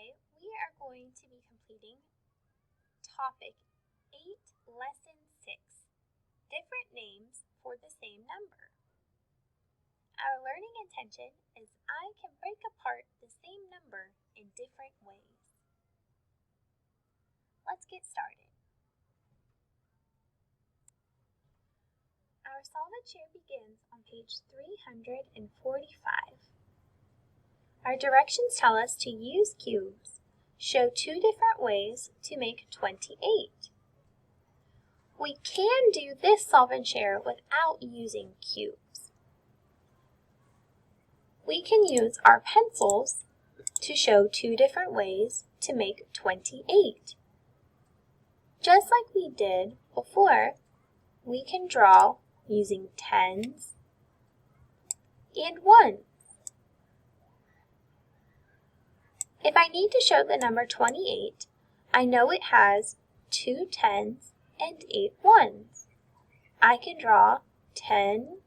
Today we are going to be completing topic 8, lesson 6, different names for the same number. Our learning intention is I can break apart the same number in different ways. Let's get started. Our solve it share begins on page 345. Our directions tell us to use cubes. Show 2 different ways to make 28. We can do this solve and share without using cubes. We can use our pencils to show 2 different ways to make 28. Just like we did before, we can draw using tens and ones. If I need to show the number 28, I know it has 2 tens and 8 ones. I can draw 10,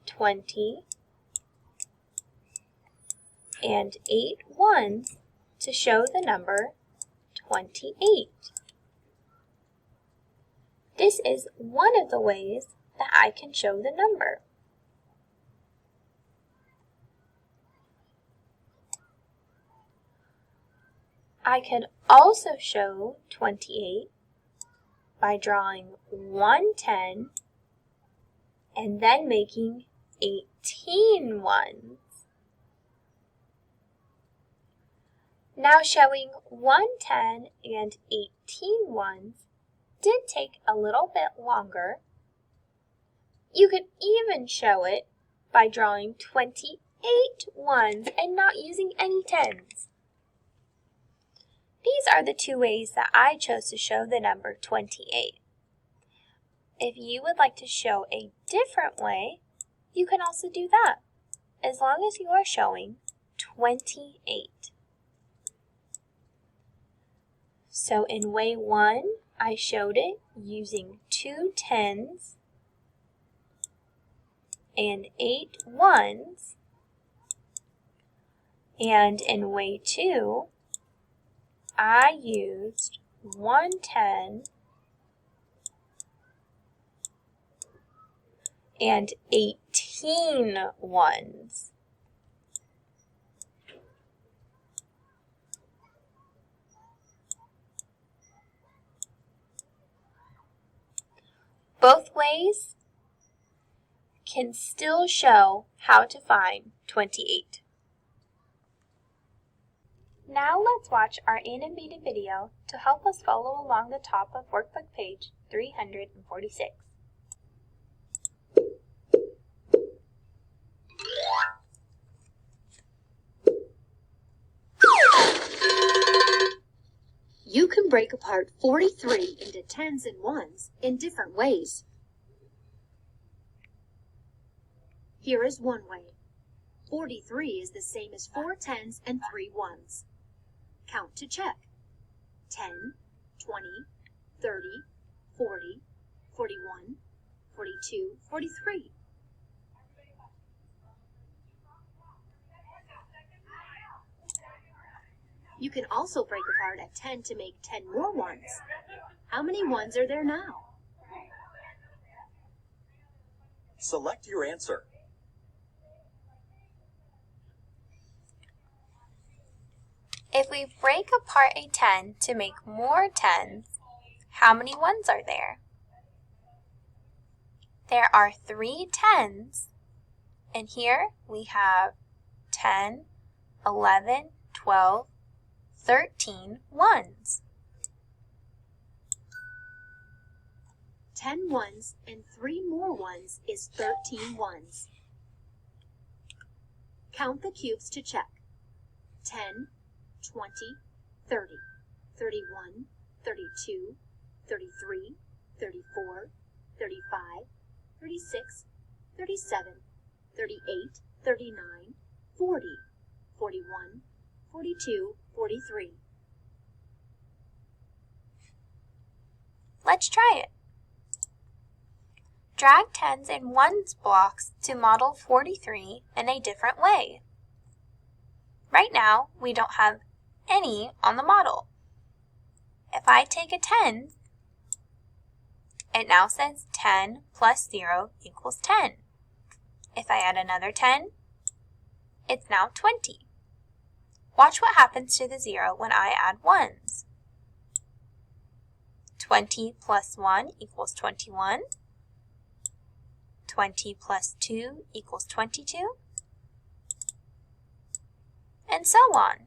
20, and 8 ones to show the number 28. This is one of the ways that I can show the number. I can also show 28 by drawing 1 10 and then making 18 ones. Now showing 1 10 and 18 ones did take a little bit longer. You could even show it by drawing 28 ones and not using any tens. These are the 2 ways that I chose to show the number 28. If you would like to show a different way, you can also do that, as long as you are showing 28. So in way 1, I showed it using 2 tens and 8 ones, and in way 2, I used 1 10 and 18 ones. Both ways can still show how to find 28. Now let's watch our animated video to help us follow along the top of workbook page 346. You can break apart 43 into tens and ones in different ways. Here is one way. 43 is the same as 4 tens and 3 ones. Count to check. 10, 20, 30, 40, 41, 42, 43. You can also break apart a 10 to make 10 more ones. How many ones are there now? Select your answer. If we break apart a 10 to make more tens, how many ones are there? There are 3 tens, and here we have 10, 11, 12, 13 ones. 10 ones and 3 more ones is 13 ones. Count the cubes to check. 10, 20, 30, 31, 32, 33, 34, 35, 36, 37, 38, 39, 40, 41, 42, 43. Let's try it. Drag tens and ones blocks to model 43 in a different way. Right now, we don't have any on the model. If I take a 10, it now says 10 plus 0 equals 10. If I add another 10, it's now 20. Watch what happens to the 0 when I add 1s. 20 plus 1 equals 21. 20 plus 2 equals 22. And so on.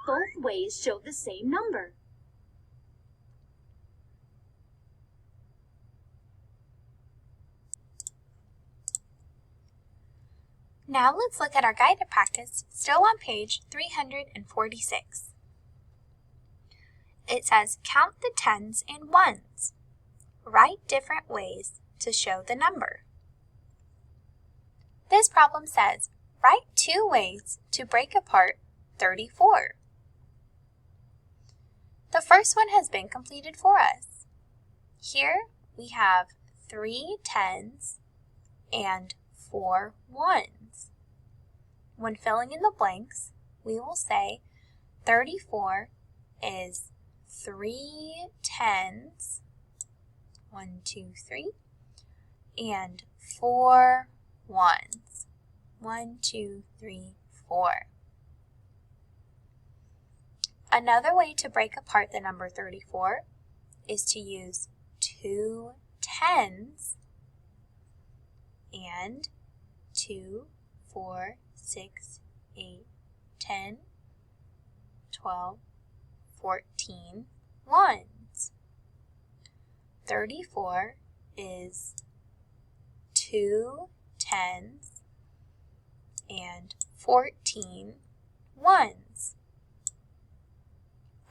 Both ways show the same number. Now let's look at our guided practice, still on page 346. It says, count the 10s and 1s. Write different ways to show the number. This problem says, write 2 ways to break apart 34. The first one has been completed for us. Here we have 3 10s and 4 1s. When filling in the blanks, we will say 34 is 3 10s, 1, 2, 3, and 4 1s, 1, 2, 3, 4. Another way to break apart the number 34 is to use 2 10s and 2, 4, 6, 8, 10, 12, 14 1s. 34 is 2 10s and 14 1s.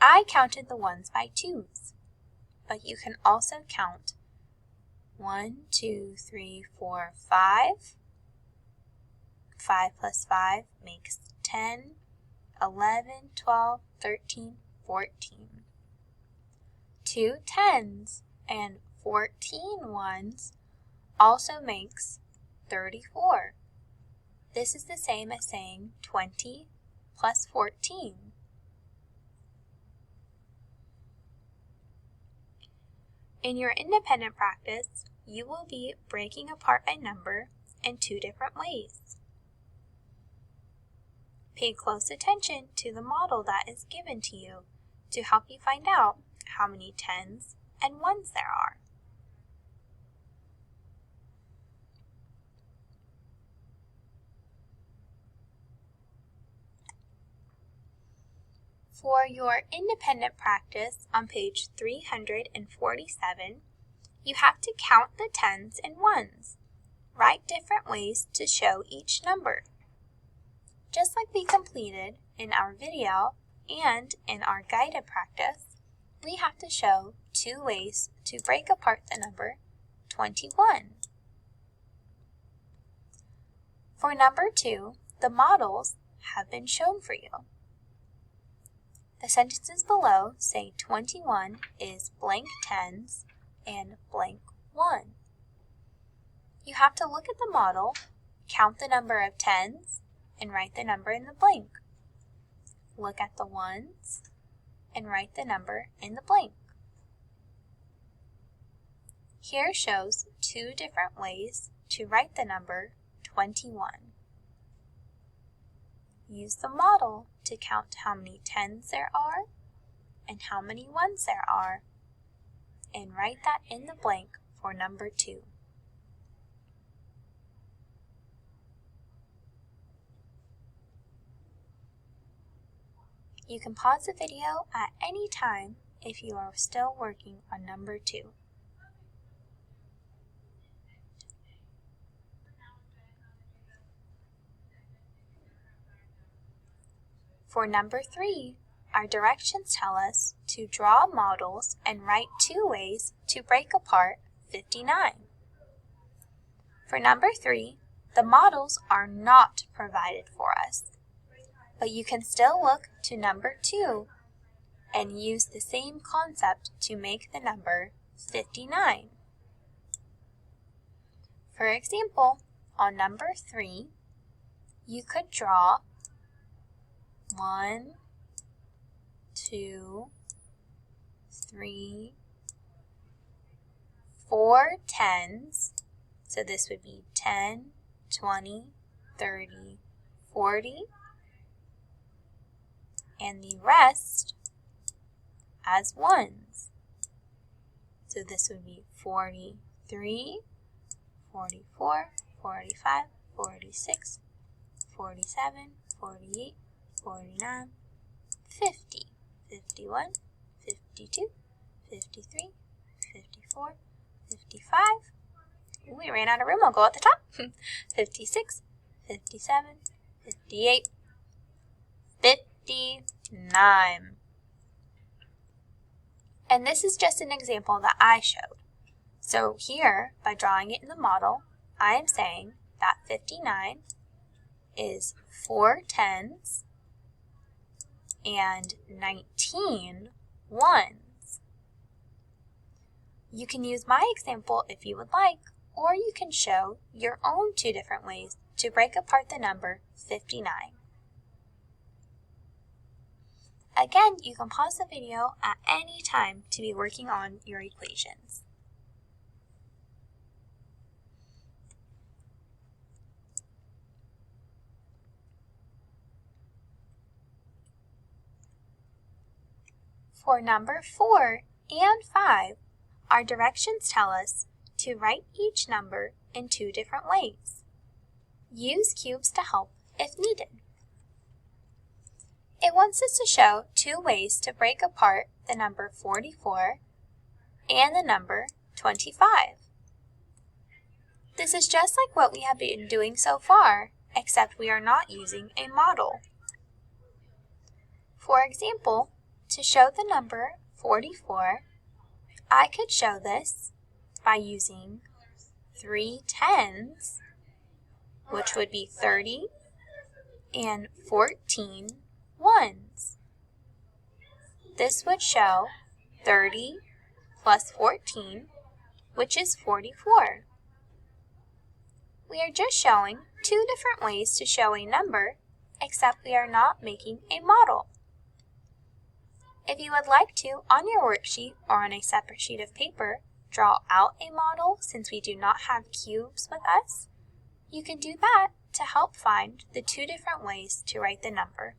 I counted the 1s by 2s, but you can also count 1, 2, 3, 4, 5. 5 plus 5 makes 10, 11, 12, 13, 14. 2 10s and 14 1s also makes 34. This is the same as saying 20 plus 14. In your independent practice, you will be breaking apart a number in 2 different ways. Pay close attention to the model that is given to you to help you find out how many 10s and 1s there are. For your independent practice on page 347, you have to count the 10s and 1s. Write different ways to show each number. Just like we completed in our video and in our guided practice, we have to show 2 ways to break apart the number 21. For number 2, the models have been shown for you. The sentences below say 21 is blank 10s and blank 1. You have to look at the model, count the number of 10s, and write the number in the blank. Look at the 1s and write the number in the blank. Here shows 2 different ways to write the number 21. Use the model to count how many 10s there are and how many 1s there are, and write that in the blank for number 2. You can pause the video at any time if you are still working on number 2. For number 3, our directions tell us to draw models and write 2 ways to break apart 59. For number 3, the models are not provided for us, but you can still look to number 2 and use the same concept to make the number 59. For example, on number 3, you could draw 1, 2, 3, 4 tens. So this would be 10, 20, 30, 40. And the rest as ones. So this would be 43, 44, 45, 46, 47, 48, 49, 50, 51, 52, 53, 54, 55. We ran out of room. I'll go at the top. 56, 57, 58, 59. And this is just an example that I showed. So here, by drawing it in the model, I am saying that 59 is 4 tens and 19 ones. You can use my example if you would like, or you can show your own 2 different ways to break apart the number 59. Again, you can pause the video at any time to be working on your equations. For number 4 and 5, our directions tell us to write each number in 2 different ways. Use cubes to help if needed. It wants us to show 2 ways to break apart the number 44 and the number 25. This is just like what we have been doing so far, except we are not using a model. For example, to show the number 44, I could show this by using 3 tens, which would be 30, and 14 ones. This would show 30 plus 14, which is 44. We are just showing 2 different ways to show a number, except we are not making a model. If you would like to, on your worksheet or on a separate sheet of paper, draw out a model since we do not have cubes with us, you can do that to help find the 2 different ways to write the number.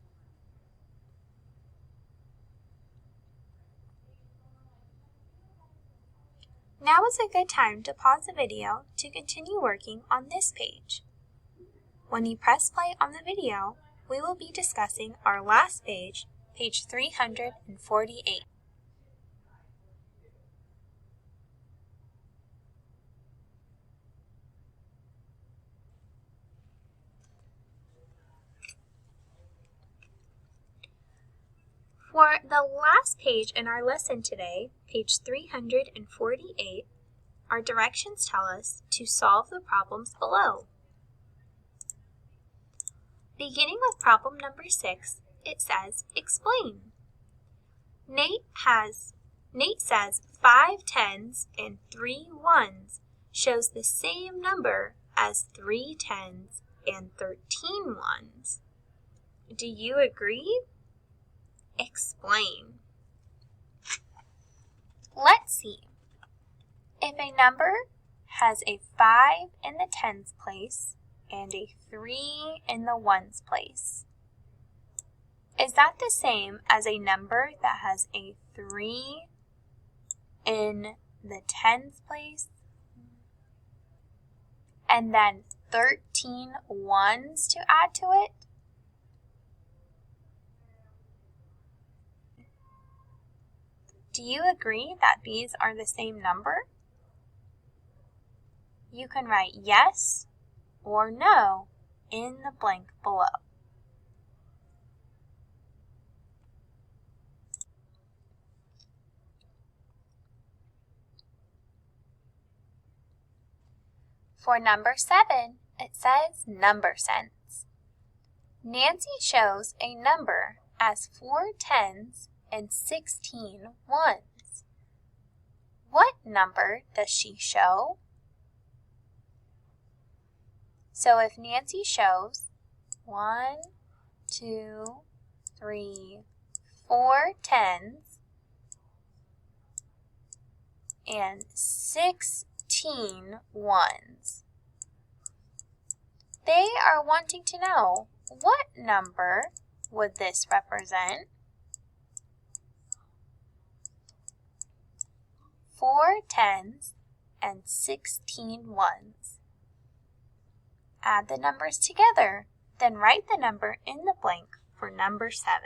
Now is a good time to pause the video to continue working on this page. When you press play on the video, we will be discussing our last page, page 348. For the last page in our lesson today, page 348, our directions tell us to solve the problems below. Beginning with problem number 6, it says, explain. Nate says 5 tens and 3 ones shows the same number as 3 tens and 13 ones. Do you agree? Explain. Let's see. If a number has a 5 in the tens place and a 3 in the ones place, is that the same as a number that has a 3 in the tens place and then 13 ones to add to it? Do you agree that these are the same number? You can write yes or no in the blank below. For number 7, it says number sense. Nancy shows a number as 4 tens and 16 ones. What number does she show? So if Nancy shows 1, 2, 3, 4 tens and 16 ones. They are wanting to know, what number would this represent? 4 tens and 16 ones. Add the numbers together, then write the number in the blank for number 7.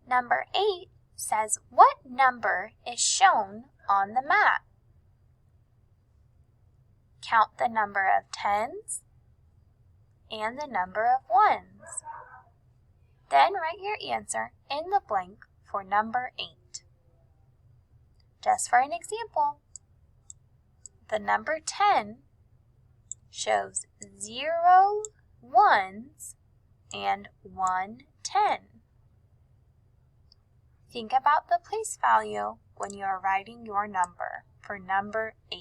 Number 8 says, what number is shown on the map? Count the number of tens and the number of ones. Then write your answer in the blank for number 8. Just for an example, the number 10 shows 0 ones and 1 10. Think about the place value when you are writing your number for number 8.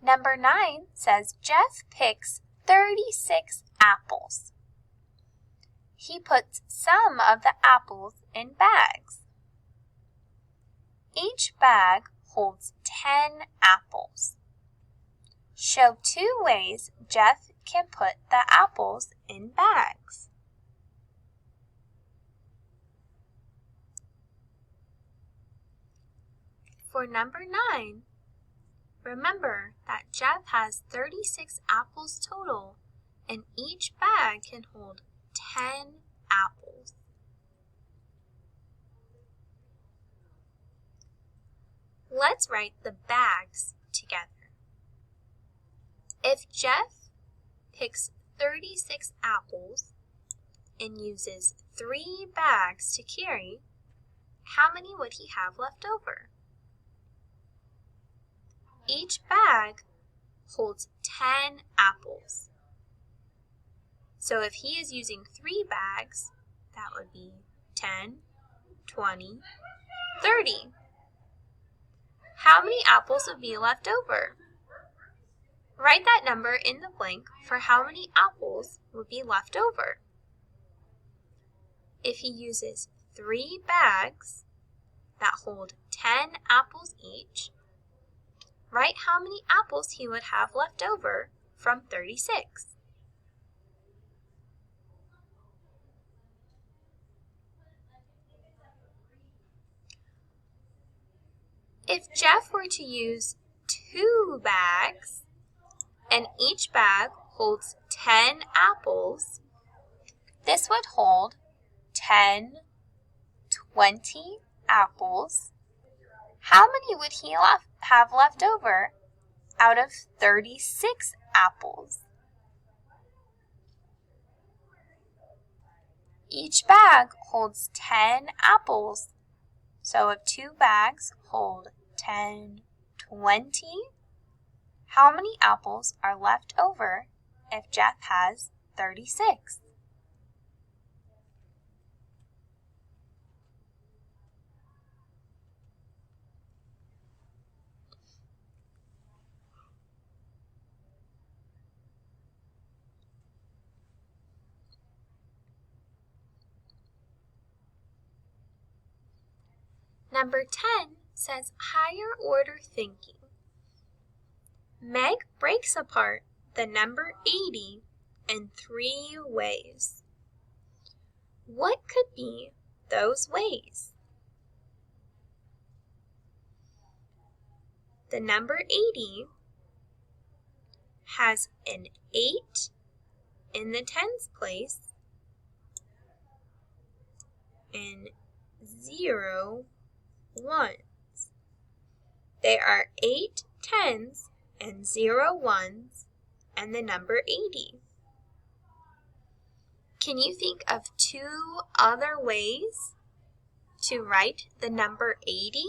Number 9 says Jeff picks 36 apples. He puts some of the apples in bags. Each bag holds 10 apples. Show 2 ways Jeff can put the apples in bags. For number 9, remember that Jeff has 36 apples total, and each bag can hold 10 apples. Let's write the bags together. If Jeff picks 36 apples and uses 3 bags to carry, how many would he have left over? Each bag holds 10 apples. So if he is using 3 bags, that would be 10, 20, 30. How many apples would be left over? Write that number in the blank for how many apples would be left over. If he uses 3 bags that hold 10 apples each, write how many apples he would have left over from 36. If Jeff were to use 2 bags, and each bag holds 10 apples, this would hold 10, 20 apples. How many would he have left over out of 36 apples? Each bag holds 10 apples. So if 2 bags hold 10, 20, how many apples are left over if Jeff has 36? Number 10 says higher order thinking. Meg breaks apart the number 80 in 3 ways. What could be those ways? The number 80 has an 8 in the tens place, an 0 ones. There are 8 tens and 0 ones and the number 80. Can you think of 2 other ways to write the number 80?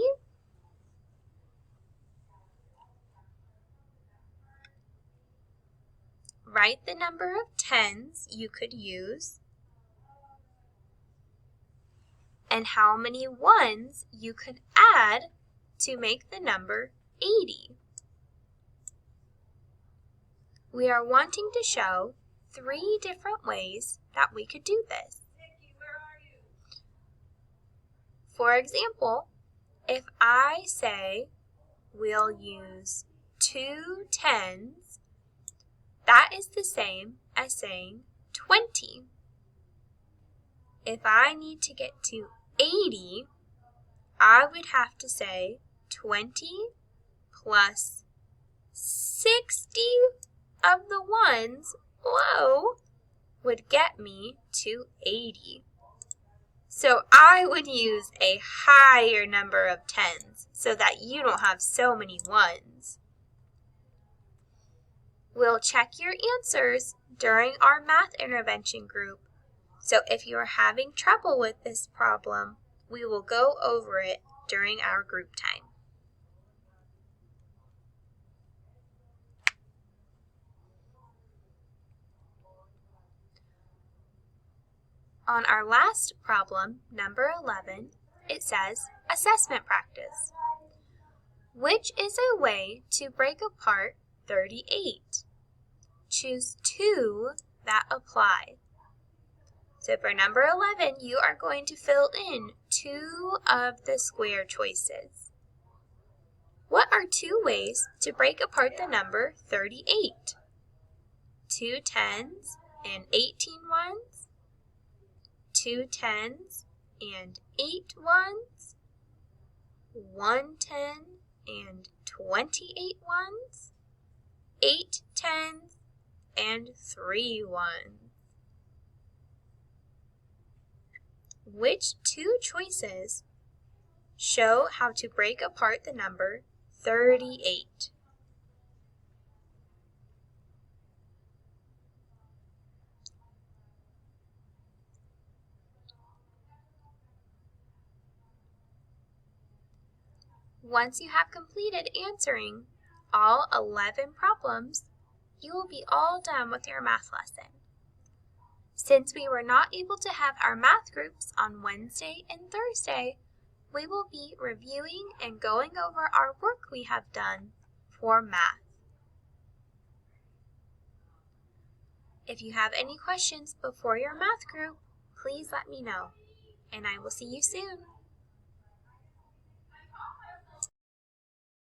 Write the number of tens you could use and how many ones you could add to make the number 80. We are wanting to show 3 different ways that we could do this. For example, if I say we'll use 2 tens, that is the same as saying 20. If I need to get to 80, I would have to say 20 plus 60 of the ones below would get me to 80. So I would use a higher number of tens so that you don't have so many ones. We'll check your answers during our math intervention group. So if you are having trouble with this problem, we will go over it during our group time. On our last problem, number 11, it says assessment practice. Which is a way to break apart 38? Choose 2 that apply. So for number 11, you are going to fill in 2 of the square choices. What are 2 ways to break apart the number 38? 2 tens and 18 ones, 2 tens and 8 ones, 1 10 and 28 ones, 8 tens and 3 ones. Which 2 choices show how to break apart the number 38? Once you have completed answering all 11 problems, you will be all done with your math lesson. Since we were not able to have our math groups on Wednesday and Thursday, we will be reviewing and going over our work we have done for math. If you have any questions before your math group, please let me know, and I will see you soon.